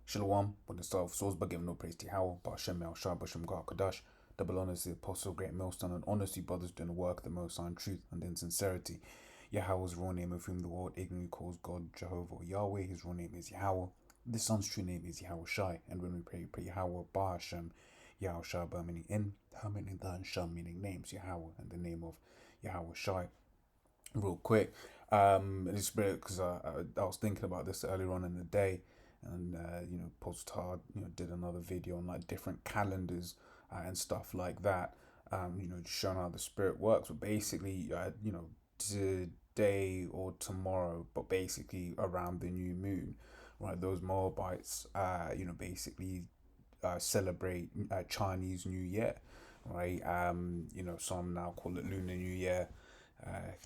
Shalom, when the start of souls, but give no praise to Yahweh, Ba'ashem Shai, Ba'ashem God Kadash, double honors to the apostle, great millstone, and honors you brothers doing the work, the most high in truth and in sincerity. Yahweh's raw name, of whom the world ignorantly calls God Jehovah Yahweh, his raw name is Yahweh. The Son's true name is Yahweh Shai, and when we pray Yahweh, Ba'ashem Yahweh Shai, Ba meaning in, Ha meaning the, and Shai meaning names, Yahweh, and the name of Yahweh Shai. Real quick, it's because I was thinking about this earlier on in the day, and Post Hard did another video on like different calendars and stuff like that. Just showing how the spirit works. But basically, today or tomorrow, but basically around the new moon, right? Those Moabites, basically celebrate Chinese New Year, right? Some now call it Lunar New Year,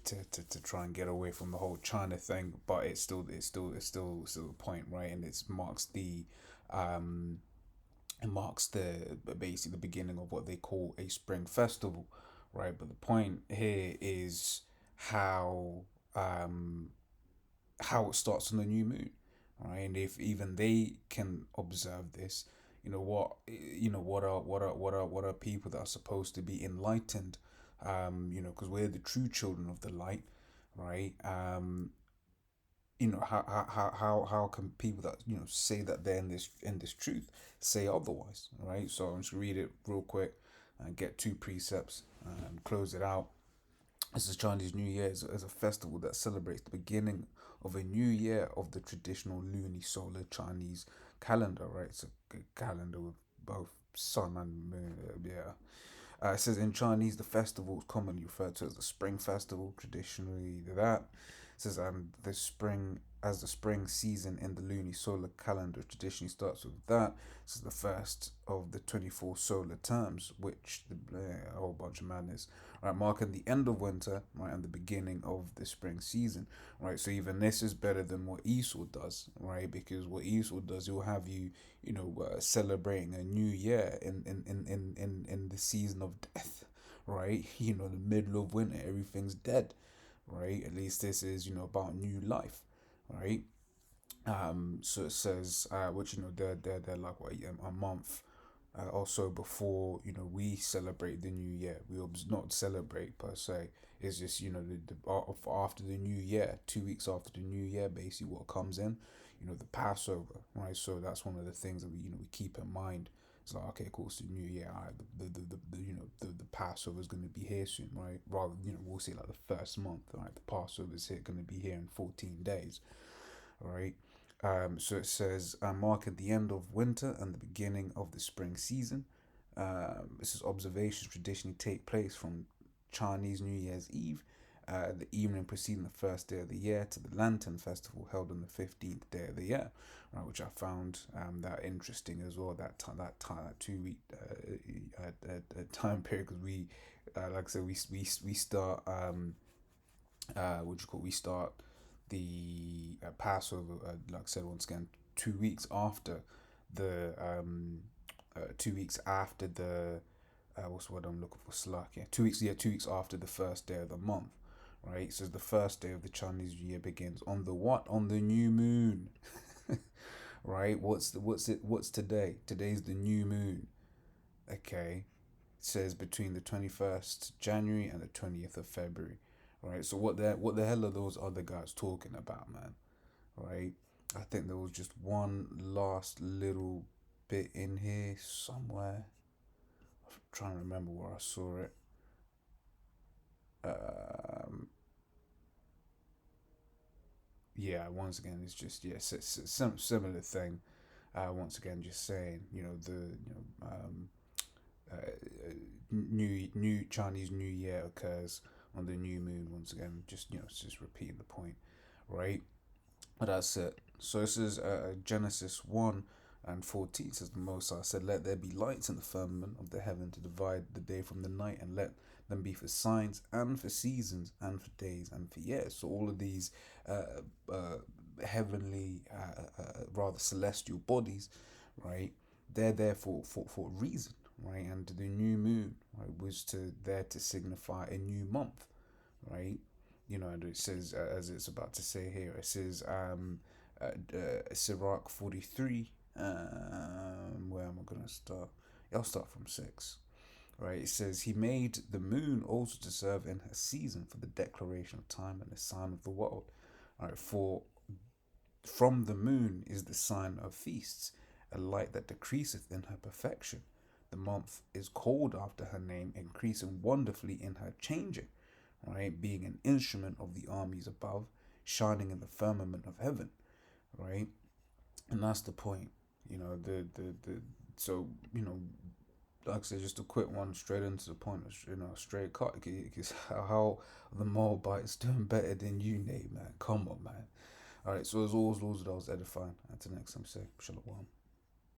to try and get away from the whole China thing, but it's still the point, right? And it marks the basically the beginning of what they call a spring festival, right? But the point here is how um how it starts on the new moon, right? And if even they can observe this, what are people that are supposed to be enlightened, because we're the true children of the light, right? How can people that say that they're in this truth say otherwise, right? So I'm just read it real quick and get two precepts and close it out. This is Chinese New Year as a festival that celebrates the beginning of a new year of the traditional lunisolar Chinese calendar, right? It's a calendar with both sun and moon. Yeah. It says in Chinese, the festival is commonly referred to as the Spring Festival. Traditionally, that it says the spring season in the lunisolar calendar traditionally starts with that. This is the first of the 24 solar terms, which a whole bunch of madness, right? Marking the end of winter, right, and the beginning of the spring season, right? So even this is better than what Esau does, right? Because what Esau does, he'll have you celebrating a new year in the season of death, right? The middle of winter, everything's dead, right? At least this is about new life, right? So it says, which they're like what, a month or so before we celebrate the new year. We not celebrate per se. It's just after the new year, 2 weeks after the new year, basically what comes in, the Passover, right? So that's one of the things that we keep in mind. It's like, okay, cool, it's the new year. All right, the Passover is going to be here soon, right? Rather, we'll say like the first month, right? The Passover is here, going to be here in 14 days, right? So it says, marking the end of winter and the beginning of the spring season. This is observations traditionally take place from Chinese New Year's Eve, the evening preceding the first day of the year, to the Lantern Festival held on the 15th day of the year, right? Which I found that interesting as well. That 2 week time period, because like I said, we start we start the Passover, like I said, once again, 2 weeks after the 2 weeks after the what's what I'm looking for, slack, yeah, 2 weeks, 2 weeks after the first day of the month, right? So the first day of the Chinese New Year begins on the what? On the new moon. Right? What's today? Today's the new moon. Okay. It says between the 21st January and the 20th of February. Right? So what the hell are those other guys talking about, man? Right? I think there was just one last little bit in here somewhere. I'm trying to remember where I saw it. Um, yeah, once again, it's just, yeah, some similar thing. Once again, just saying, new Chinese New Year occurs on the new moon. Once again, it's just repeating the point, right? But that's it. So this is Genesis 1:14. Says the Most High said, "Let there be lights in the firmament of the heaven to divide the day from the night, and let them be for signs and for seasons and for days and for years." So all of these uh, uh, heavenly, rather celestial bodies, right? They're there for a reason, right? And the new moon, right, was there to signify a new month, right? And it says, as it's about to say here, it says, Sirach 43 Where am I gonna start? I'll start from 6. Right, it says he made the moon also to serve in her season for the declaration of time and the sign of the world. All right, for from the moon is the sign of feasts, a light that decreaseth in her perfection. The month is called after her name, increasing wonderfully in her changing, right? Being an instrument of the armies above, shining in the firmament of heaven, right? And that's the point, the so like I said, just a quick one, straight into the point, straight cut. Because how the Moabites doing better than you, Nate, man. Come on, man. All right, so as always, Lords, that was edifying. Until next time, say shalom.